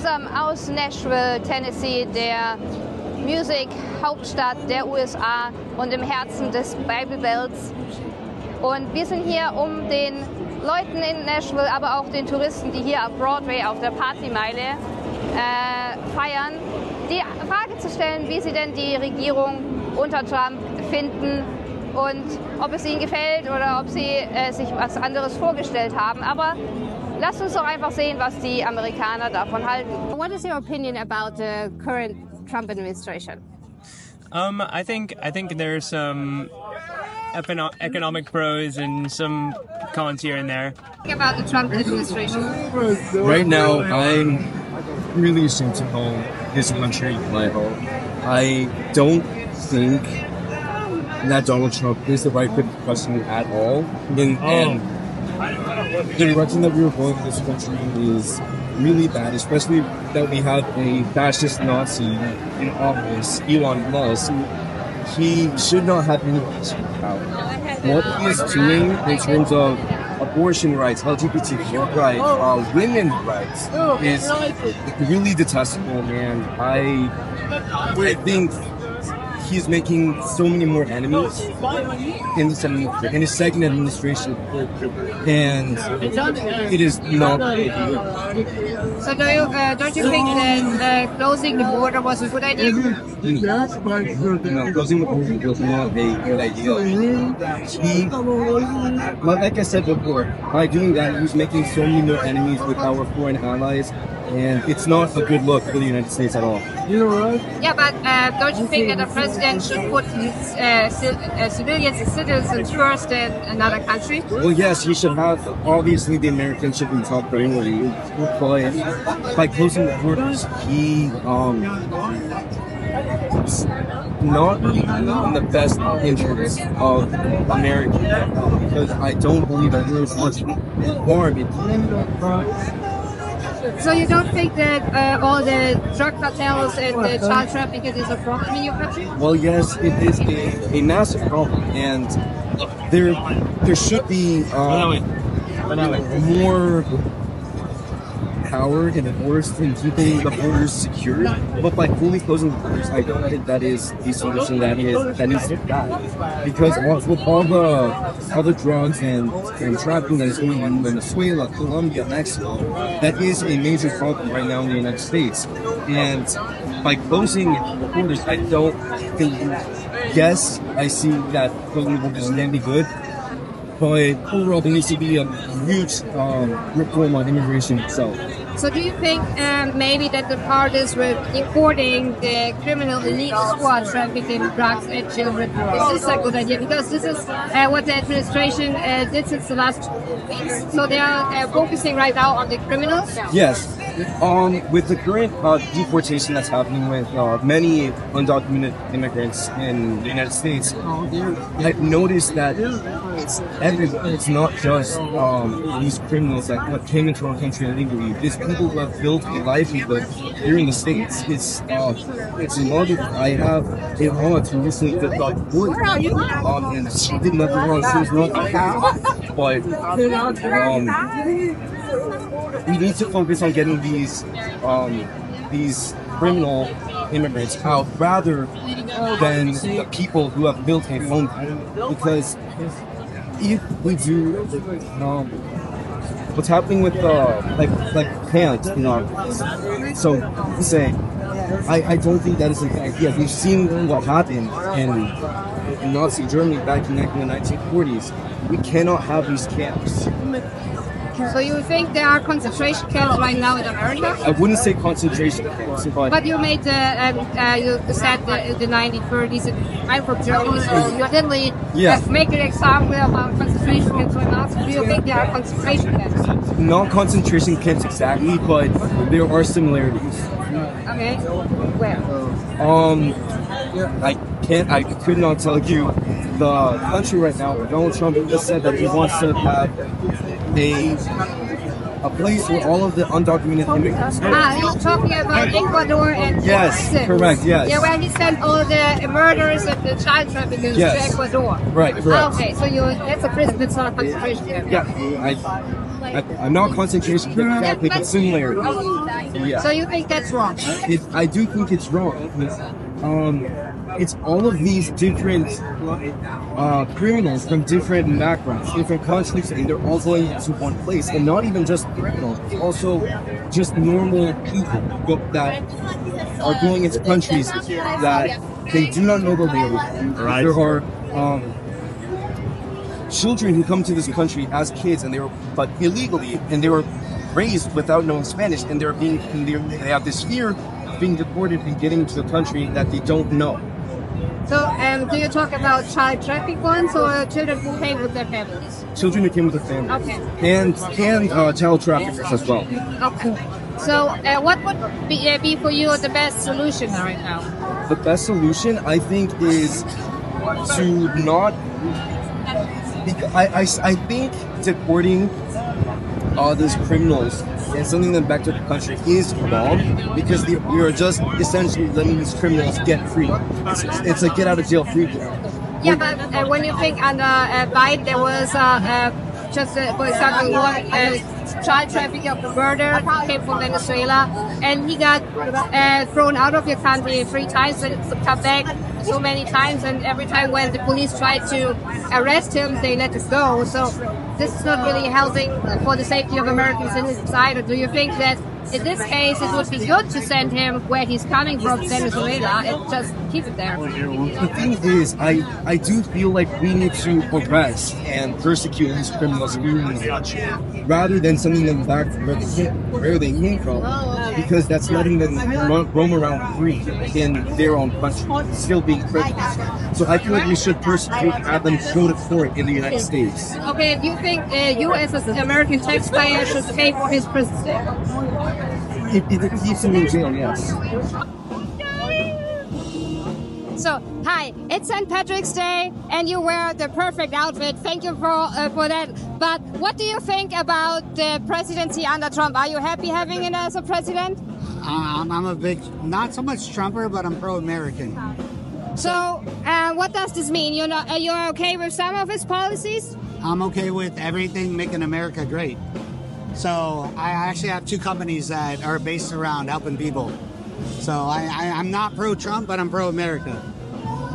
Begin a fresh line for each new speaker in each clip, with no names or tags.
zusammen aus Nashville, Tennessee, der Music-Hauptstadt der USA und im Herzen des Bible Belts. Und wir sind hier, um den Leuten in Nashville, aber auch den Touristen, die hier auf Broadway auf der Partymeile feiern, die Frage zu stellen, wie sie denn die Regierung unter Trump finden und ob es ihnen gefällt oder ob sie sich was anderes vorgestellt haben. Aber lasst uns doch einfach sehen, was die Amerikaner davon halten. What is your opinion about the current Trump administration?
I think there's some economic pros and some cons here and there.
About the Trump administration.
Right now, I'm really ashamed to call this country my home. I don't think that Donald Trump is the right fit president at all. And the direction that we were going in this country is really bad, especially that we have a fascist Nazi in office, Elon Musk. He should not have any power. What he is doing in terms of abortion rights, LGBTQ rights, women's rights is really detestable, and I think he's making so many more enemies in his second administration, and it is not good.
So don't you think that closing the border was a good idea?
No, closing the border was not a good idea. Like I said before, by doing that, he's making so many more enemies with our foreign allies, and it's not a good look for the United States at all.
Yeah, but don't you think that the president should put civilians and citizens first in another country?
Well, yes, he should have. Obviously, the Americans should be top priority, but by closing the borders, he not in the best interest of America, because I don't believe that there is much harm in it.
So you don't think that all the drug cartels and the child trafficking is a problem in your country?
Well, yes, it is a massive problem, and there should be more power in force in keeping the borders secure. But by fully closing the borders, I don't think that is a solution that is because with all the drugs and trafficking that is going on in Venezuela, Colombia, Mexico, that is a major problem right now in the United States. And by closing the borders, I don't think. Yes, I see that closing the borders can be good, but overall there needs to be a huge reform on immigration itself.
So do you think maybe that the parties were importing the criminal elite who are trafficking drugs and children? Is this a good idea? Because this is what the administration did since the last 2 weeks. So they are focusing right now on the criminals?
Yes. With the current deportation that's happening with many undocumented immigrants in the United States, I've noticed that it's not just these criminals that came into our country illegally. It's people who have built a livelihood here in the States. It's another. I have a aunt who recently got deported, and she did nothing wrong. She was not, but we need to focus on getting these criminal immigrants out rather than the people who have built a home, because if we do what's happening with like parents in our so say I don't think that is an idea. We've seen what happened in Nazi Germany back in the 1940s. We cannot have these camps.
So you think there are concentration camps right now in America?
I wouldn't say concentration camps,
but you made you said the 1930s. I'm from Germany, so you didn't make an example about concentration camps right now. So do you think there are concentration camps?
Not concentration camps exactly, but there are similarities.
Okay, where?
I could not tell you the country right now. Donald Trump just said that he wants to have a place where all of the undocumented immigrants.
You're talking about Ecuador and
yes, correct, yes.
Yeah, where he sent all the murderers and the child traffickers to Ecuador.
Right, correct.
Okay, so that's a prison, it's not a concentration camp.
Yeah, Not concentration, exactly, but similarity. Yeah.
So you think that's wrong?
I do think it's wrong. It's all of these different criminals from different backgrounds, different countries, and they're all going to one place. And not even just criminals, also just normal people that are going into countries that they do not know the language.
Right.
There are children who come to this country as kids, and but illegally, and they were raised without knowing Spanish, and they have this fear of being deported and getting into a country that they don't know.
So, do you talk about child traffic ones or children who came with their families?
Children who came with their families.
Okay.
And child traffickers as well.
Okay. So, what would be for you the best solution right now?
The best solution, I think, is to not... I think deporting these criminals and sending them back to the country is wrong, because we are just essentially letting these criminals get free. It's a get out of jail free card.
Yeah, but when you think under Biden, there was for example, one child trafficker murder came from Venezuela, and he got thrown out of your country 3 times, but come back so many times, and every time when the police tried to arrest him, they let us go. So this is not really helping for the safety of Americans inside. Or do you think that in this case it would be good to send him where he's coming from, Venezuela, and just keep it there?
The thing is, I do feel like we need to arrest and persecute these criminals rather than sending them back where they came from, because that's letting them roam around free in their own country, still being criminals. So I feel like we should persecute, have them go to court in the United States.
Okay, do you think you as an American taxpayer should pay for his prison stay?
If it keeps him in jail, yes.
So, hi, it's St. Patrick's Day, and you wear the perfect outfit. Thank you for that. But what do you think about the presidency under Trump? Are you happy having him as a president?
I'm a big, not so much Trumper, but I'm pro-American.
So, what does this mean? You're okay with some of his policies?
I'm okay with everything making America great. So I actually have 2 companies that are based around helping people. So I'm not pro-Trump, but I'm pro-America.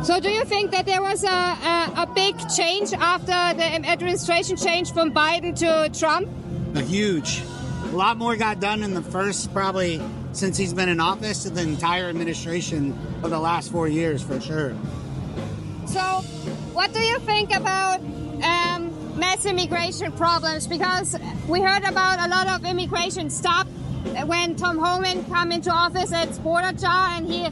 So do you think that there was a big change after the administration changed from Biden to Trump?
A huge. A lot more got done in the first, probably since he's been in office, to the entire administration of the last 4 years, for sure.
So what do you think about mass immigration problems? Because we heard about a lot of immigration stopped when Tom Homan came into office at border jar, and he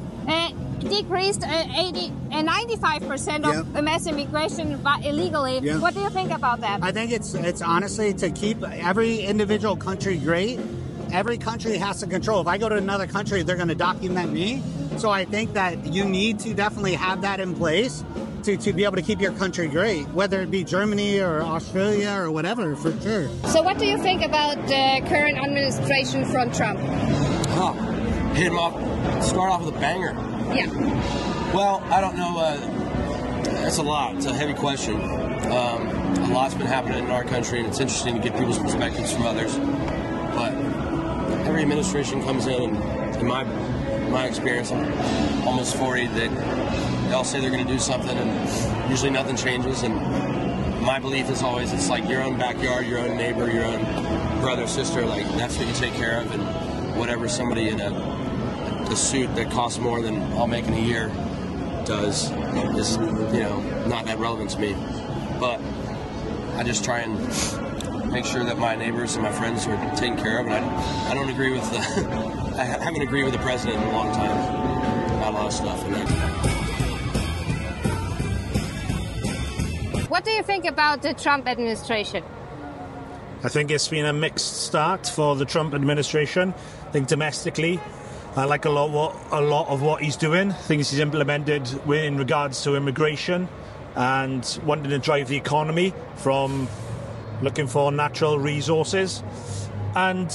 decreased 95% of the mass immigration illegally. Yeah. What do you think about that?
I think it's honestly to keep every individual country great. Every country has to control. If I go to another country, they're going to document me. So I think that you need to definitely have that in place to be able to keep your country great, whether it be Germany or Australia or whatever, for sure.
So what do you think about the current administration from Trump?
Hit him off, start off with a banger.
Yeah.
Well, I don't know. That's a lot. It's a heavy question. A lot's been happening in our country, and it's interesting to get people's perspectives from others. But every administration comes in, and in my experience, I'm almost 40, they all say they're going to do something, and usually nothing changes. And my belief is always, it's like your own backyard, your own neighbor, your own brother, sister, like that's what you take care of. And whatever somebody in a suit that costs more than I'll make in a year does is, not that relevant to me. But I just try and make sure that my neighbors and my friends are taken care of. And I don't agree with I haven't agreed with the president in a long time about a lot of stuff.
What do you think about the Trump administration?
I think it's been a mixed start for the Trump administration. I think domestically, I like a lot of what he's doing. Things he's implemented in regards to immigration and wanting to drive the economy from looking for natural resources. And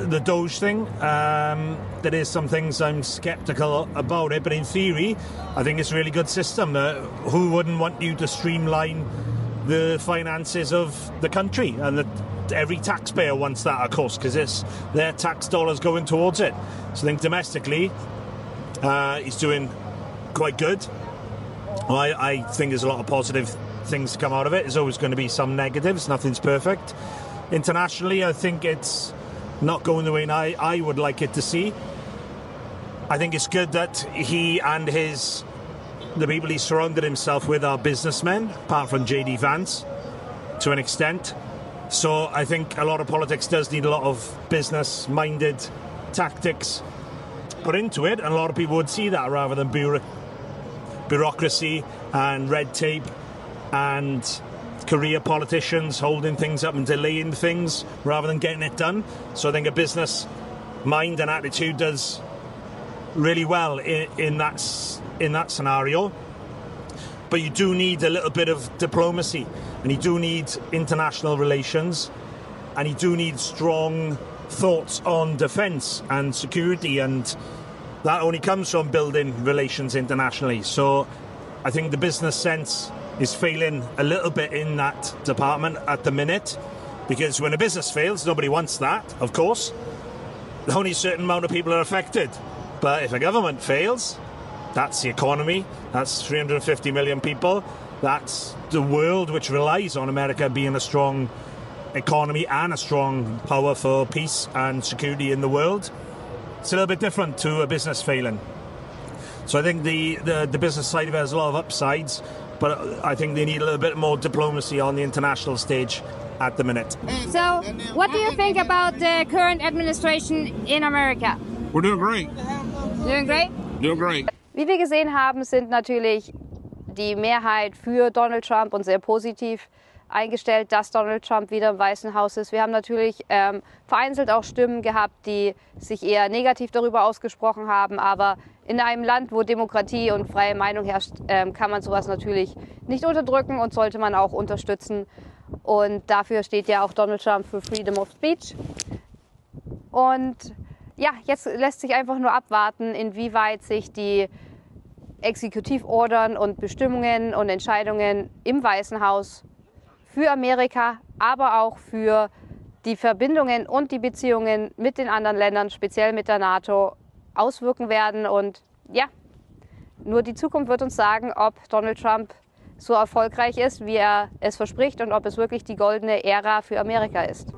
the Doge thing, there is some things I'm skeptical about it, but in theory, I think it's a really good system. Who wouldn't want you to streamline the finances of the country, and every taxpayer wants that, of course, because it's their tax dollars going towards it. So I think domestically, he's doing quite good. Well, I think there's a lot of positive things to come out of it. There's always going to be some negatives. Nothing's perfect. Internationally, I think it's not going the way I would like it to see. I think it's good that he and the people he surrounded himself with are businessmen, apart from J.D. Vance, to an extent. So I think a lot of politics does need a lot of business-minded tactics put into it, and a lot of people would see that rather than bureaucracy and red tape and career politicians holding things up and delaying things rather than getting it done. So I think a business mind and attitude does really well in that scenario. But you do need a little bit of diplomacy, and you do need international relations, and you do need strong thoughts on defence and security, and that only comes from building relations internationally. So I think the business sense is failing a little bit in that department at the minute, because when a business fails, nobody wants that, of course. Only a certain amount of people are affected. But if a government fails, that's the economy, that's 350 million people, that's the world which relies on America being a strong economy and a strong power for peace and security in the world. It's a little bit different to a business failing. So I think the business side of it has a lot of upsides, but I think they need a little bit more diplomacy on the international stage at the minute.
So, what do you think about the current administration in America?
We're doing great.
Doing great?
Doing great.
Wie wir gesehen haben, sind natürlich die Mehrheit für Donald Trump und sehr positiv eingestellt, dass Donald Trump wieder im Weißen Haus ist. Wir haben natürlich vereinzelt auch Stimmen gehabt, die sich eher negativ darüber ausgesprochen haben, aber in einem Land, wo Demokratie und freie Meinung herrscht, kann man sowas natürlich nicht unterdrücken und sollte man auch unterstützen. Und dafür steht ja auch Donald Trump für Freedom of Speech. Und ja, jetzt lässt sich einfach nur abwarten, inwieweit sich die Exekutivordern und Bestimmungen und Entscheidungen im Weißen Haus für Amerika, aber auch für die Verbindungen und die Beziehungen mit den anderen Ländern, speziell mit der NATO, auswirken werden. Und ja, nur die Zukunft wird uns sagen, ob Donald Trump so erfolgreich ist, wie er es verspricht, und ob es wirklich die goldene Ära für Amerika ist.